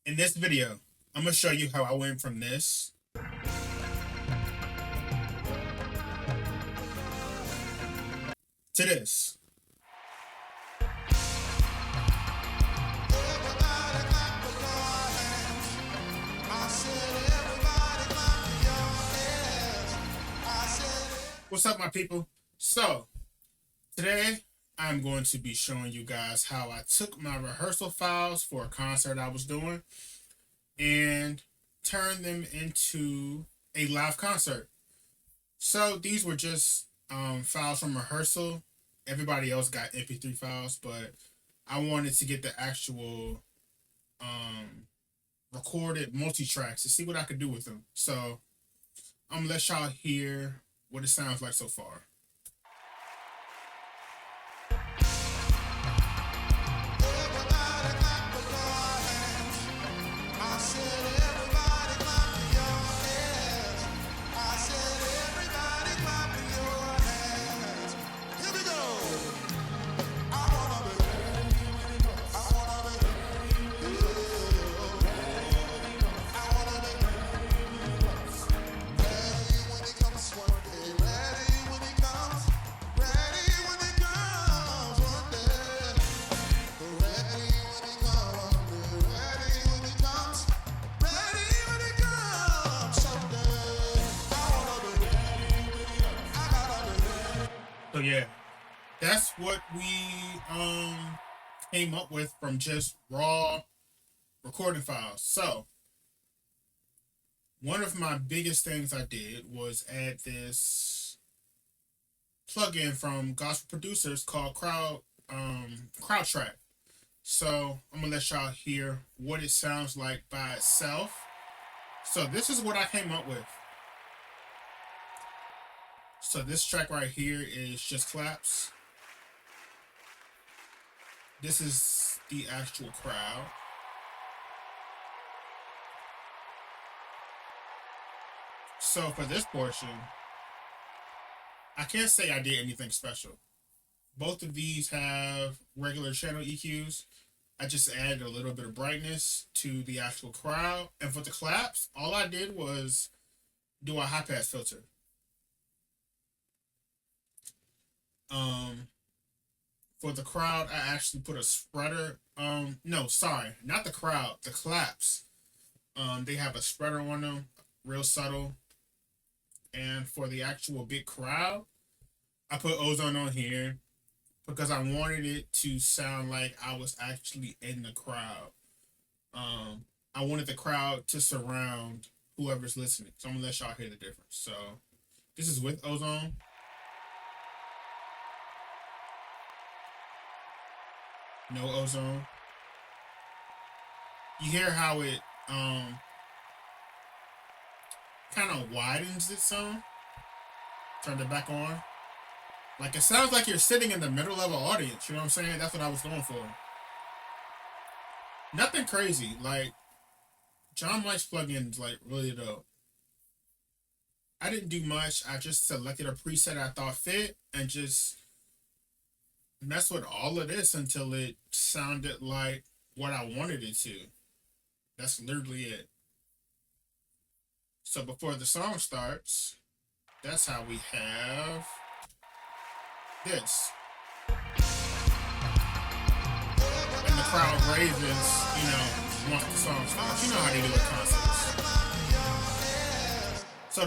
In this video, I'm gonna show you how I went from this to this. What's up, my people? So, today I'm going to be showing you guys how I took my rehearsal files for a concert I was doing and turned them into a live concert. So, these were just files from rehearsal. Everybody else got MP3 files, but I wanted to get the actual recorded multi-tracks to see what I could do with them. So, I'm gonna let y'all hear what it sounds like so far. So yeah, that's what we came up with from just raw recording files. So one of my biggest things I did was add this plugin from gospel producers called Crowd Track. So I'm gonna let y'all hear what it sounds like by itself. So this is what I came up with. So this track right here is just claps. This is the actual crowd. So for this portion, I can't say I did anything special. Both of these have regular channel EQs. I just added a little bit of brightness to the actual crowd. And for the claps, all I did was do a high pass filter. For the crowd, I actually put a spreader. No, sorry, not the crowd. The claps. They have a spreader on them, real subtle. And for the actual big crowd, I put ozone on here because I wanted it to sound like I was actually in the crowd. I wanted the crowd to surround whoever's listening. So I'm gonna let y'all hear the difference. So this is with ozone. No ozone. You hear how it kind of widens it some. Turned it back on. Like it sounds like you're sitting in the middle of an audience. You know what I'm saying? That's what I was going for. Nothing crazy. Like John Mike's plugin is like really dope. I didn't do much. I just selected a preset I thought fit and just messed with all of this until it sounded like what I wanted it to. That's literally it. So before the song starts, that's how we have this. And the crowd raises, once the song starts. You know how they do at concerts. So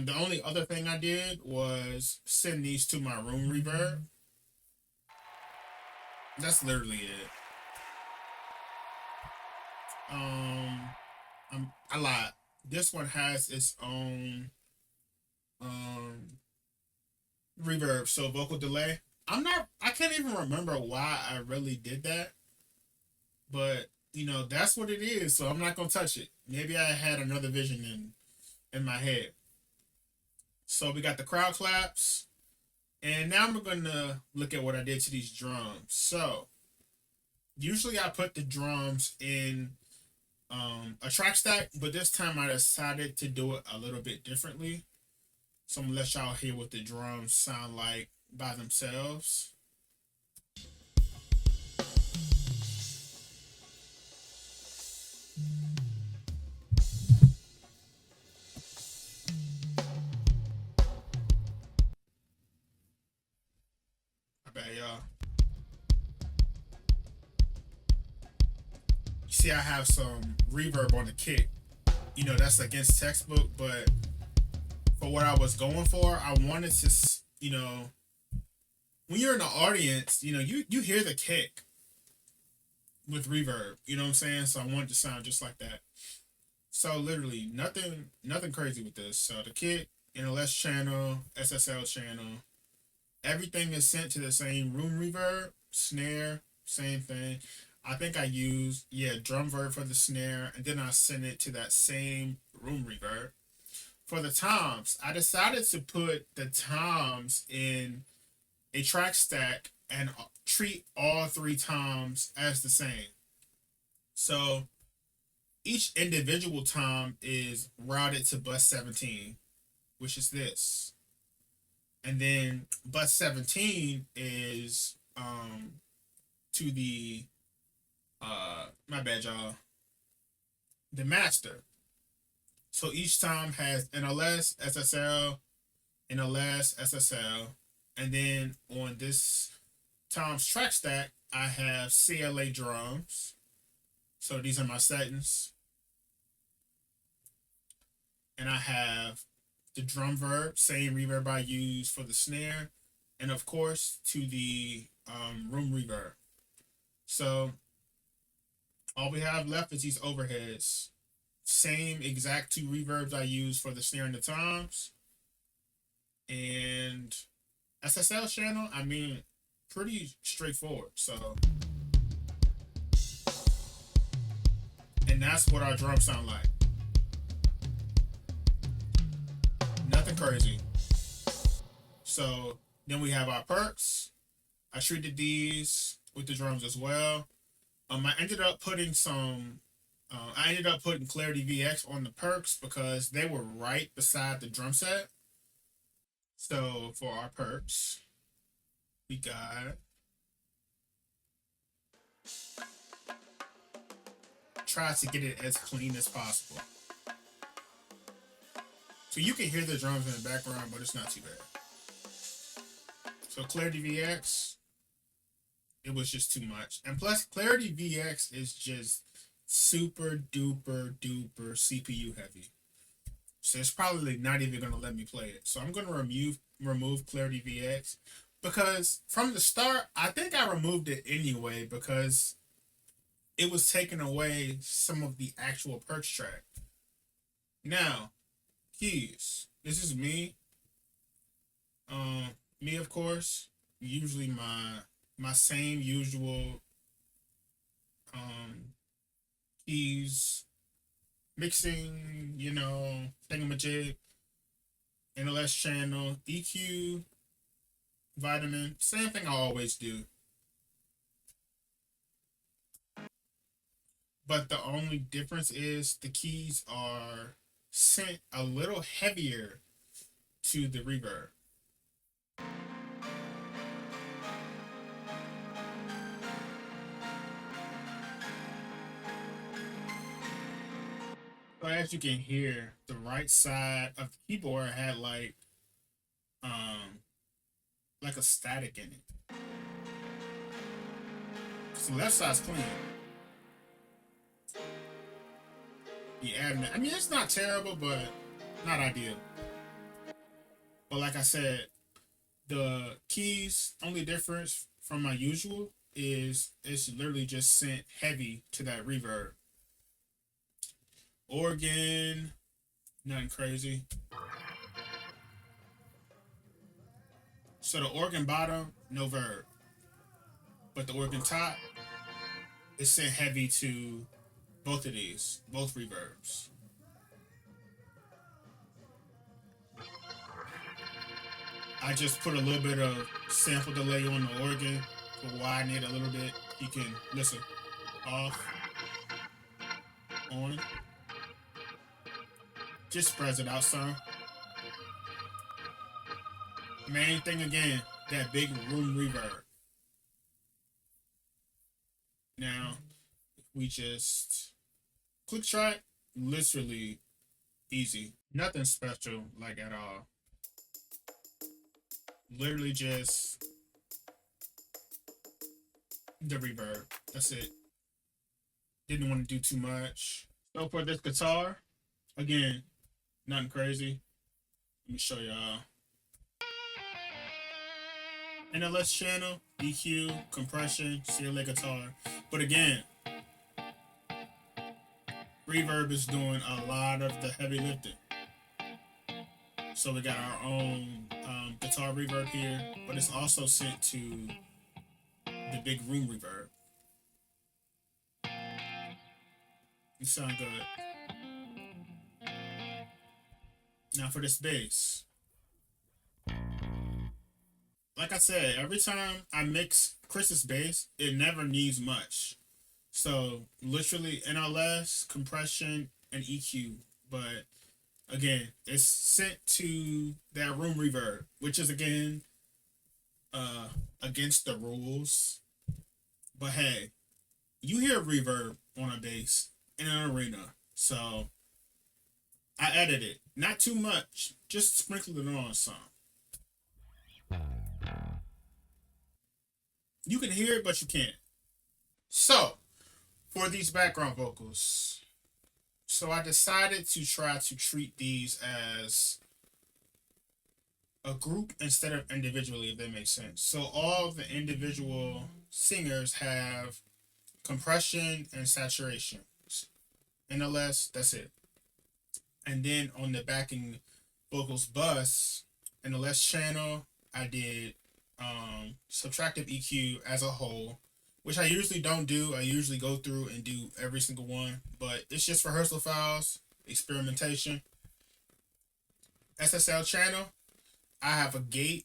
the only other thing I did was send these to my room reverb. That's literally it. I lied. This one has its own reverb, so vocal delay. I can't even remember why I really did that, but that's what it is. So I'm not gonna touch it. Maybe I had another vision in my head. So we got the crowd claps, and now we're gonna look at what I did to these drums. So usually I put the drums in a track stack, but this time I decided to do it a little bit differently. So I'm gonna let y'all hear what the drums sound like by themselves. see I have some reverb on the kick. That's against textbook, but for what I was going for, I wanted to, when you're in the audience, you hear the kick with reverb. You know what I'm saying? So I wanted to sound just like that. So literally nothing crazy with this. So the kick, NLS channel, SSL channel, everything is sent to the same room reverb, snare, same thing. I think I used drum verb for the snare, and then I sent it to that same room reverb. For the toms, I decided to put the toms in a track stack and treat all three toms as the same. So each individual tom is routed to bus 17, which is this. And then bus 17 is to the my bad y'all, the master. So each tom has NLS, SSL, NLS, SSL, and then on this tom's track stack, I have CLA drums. So these are my settings. And I have the drum verb, same reverb I use for the snare, and of course to the room reverb. So all we have left is these overheads. Same exact two reverbs I use for the snare and the toms. And SSL channel, I mean, pretty straightforward. So, and that's what our drums sound like. Nothing crazy. So then we have our perks. I treated these with the drums as well. I ended up putting Clarity VX on the perks because they were right beside the drum set. So for our perks, we got try to get it as clean as possible. So you can hear the drums in the background, but it's not too bad. So Clarity VX, it was just too much. And plus Clarity VX is just super duper duper CPU heavy. So it's probably not even going to let me play it. So I'm going to remove Clarity VX because from the start, I think I removed it anyway because it was taking away some of the actual perks track. Now, keys. This is me. Me of course. Usually my same usual keys, mixing, thingamajig, NLS channel, EQ, vitamin, same thing I always do. But the only difference is the keys are sent a little heavier to the reverb. So as you can hear, the right side of the keyboard had like a static in it. So the left side's clean. Yeah, I mean it's not terrible, but not ideal. But like I said, the keys only difference from my usual is it's literally just sent heavy to that reverb. Organ, nothing crazy. So the organ bottom, no verb. But the organ top is sent heavy to both of these, both reverbs. I just put a little bit of sample delay on the organ to widen it a little bit. You can listen. Off. On. Just spreads it out some. Main thing again, that big room reverb. Now, we just click track, literally easy. Nothing special, like at all. Literally just the reverb. That's it. Didn't want to do too much. So for this guitar, again, nothing crazy. Let me show y'all. NLS channel, EQ, compression, CLA guitar. But again, Reverb is doing a lot of the heavy lifting. So we got our own guitar reverb here, but it's also sent to the big room reverb. It sounds good. Now for this bass. Like I said, every time I mix Chris's bass, it never needs much. So literally NLS, compression, and EQ. But again, it's sent to that room reverb, which is again against the rules. But hey, you hear reverb on a bass in an arena. So I edited it. Not too much. Just sprinkled it on some. You can hear it, but you can't. So, for these background vocals, so I decided to try to treat these as a group instead of individually, if that makes sense. So all the individual singers have compression and saturation. NLS, that's it. And then on the backing vocals bus, in the less channel, I did subtractive EQ as a whole, which I usually don't do. I usually go through and do every single one, but it's just rehearsal files, experimentation. SSL channel, I have a gate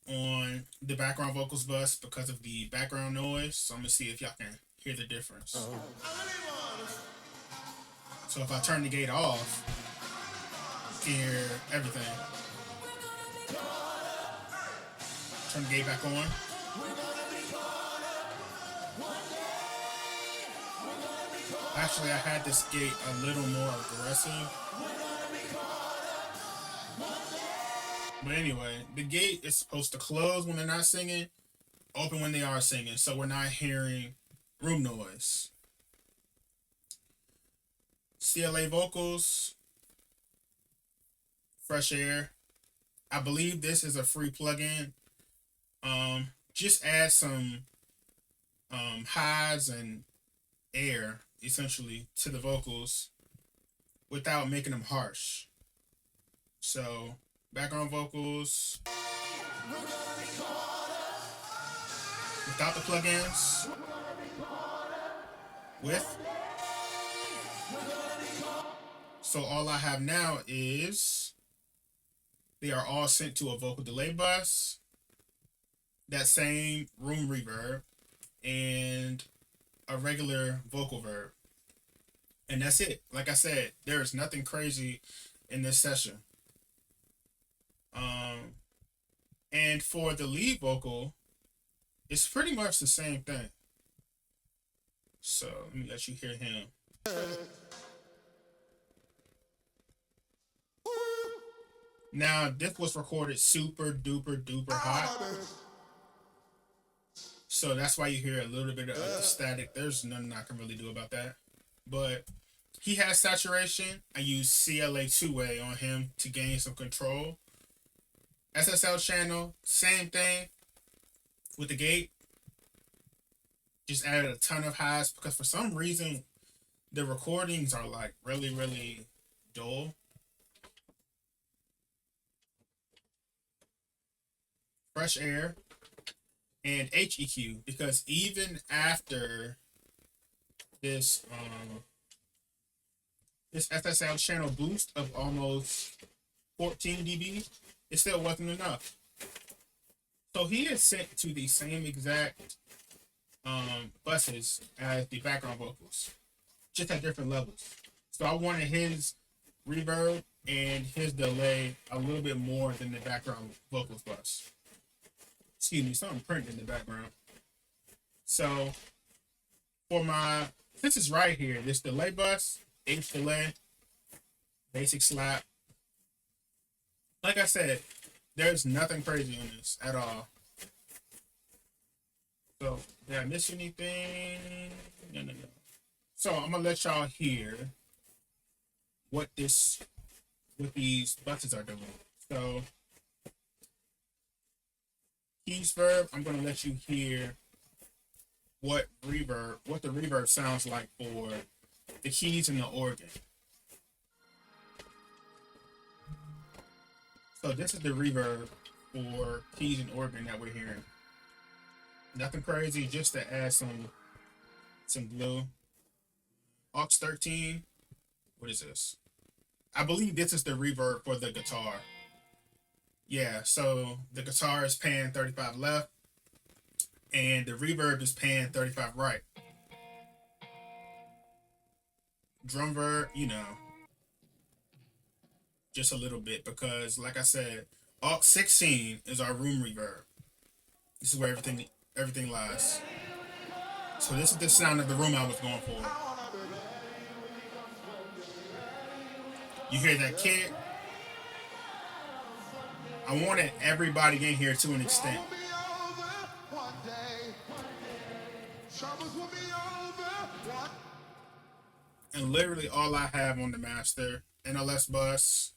on the background vocals bus because of the background noise, so I'm gonna see if y'all can hear the difference. So if I turn the gate off, you can hear everything. Turn the gate back on. Actually, I had this gate a little more aggressive. But anyway, the gate is supposed to close when they're not singing, open when they are singing, so we're not hearing room noise. CLA vocals, fresh air. I believe this is a free plugin. Just add some highs and air essentially to the vocals without making them harsh. So background vocals without the plugins, with. So all I have now is they are all sent to a vocal delay bus, that same room reverb, and a regular vocal verb. And that's it. Like I said, there is nothing crazy in this session. And for the lead vocal, it's pretty much the same thing. So let me let you hear him. Now, this was recorded super duper duper hot. So that's why you hear a little bit of the static. There's nothing I can really do about that. But he has saturation. I use CLA two-way on him to gain some control. SSL channel, same thing with the gate. Just added a ton of highs because for some reason the recordings are like really, really dull. Fresh air and HEQ, because even after this this SSL channel boost of almost 14 dB, it still wasn't enough. So he is sent to the same exact buses as the background vocals, just at different levels. So I wanted his reverb and his delay a little bit more than the background vocals bus. Excuse me, something printed in the background. So for my, this is right here, this delay bus, H delay, basic slap. Like I said, there's nothing crazy on this at all. So did I miss anything? No. So I'm gonna let y'all hear what these buttons are doing. So keys verb, I'm gonna let you hear what the reverb sounds like for the keys and the organ. So this is the reverb for keys and organ that we're hearing. Nothing crazy, just to add some glue. Aux 13. What is this? I believe this is the reverb for the guitar. Yeah, so the guitar is pan 35 left, and the reverb is pan 35 right. Drum verb, just a little bit, because like I said, aux 16 is our room reverb. This is where everything lies. So this is the sound of the room I was going for. You hear that kick? I wanted everybody in here to an extent. And literally all I have on the master: NLS bus,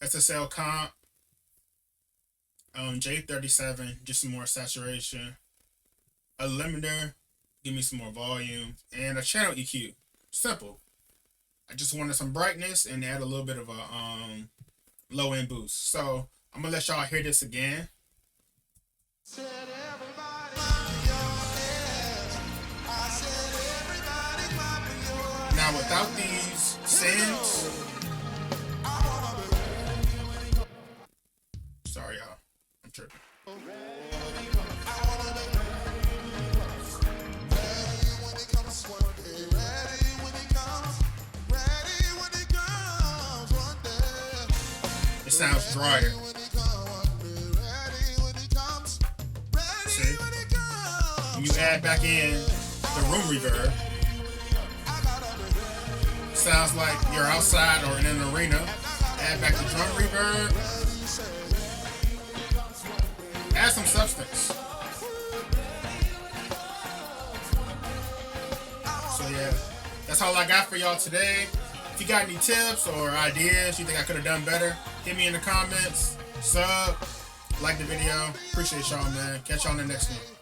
SSL comp, J37, just some more saturation, a limiter, give me some more volume, and a channel EQ. Simple. I just wanted some brightness and add a little bit of a low end boost. So I'm gonna let y'all hear this again. Now without these sends, sorry y'all, I'm tripping. It sounds drier. See? When you add back in the room reverb, sounds like you're outside or in an arena. Add back the drum reverb. Add some substance. So yeah, that's all I got for y'all today. If you got any tips or ideas you think I could have done better, hit me in the comments. Sub, like the video. Appreciate y'all, man. Catch y'all on the next one.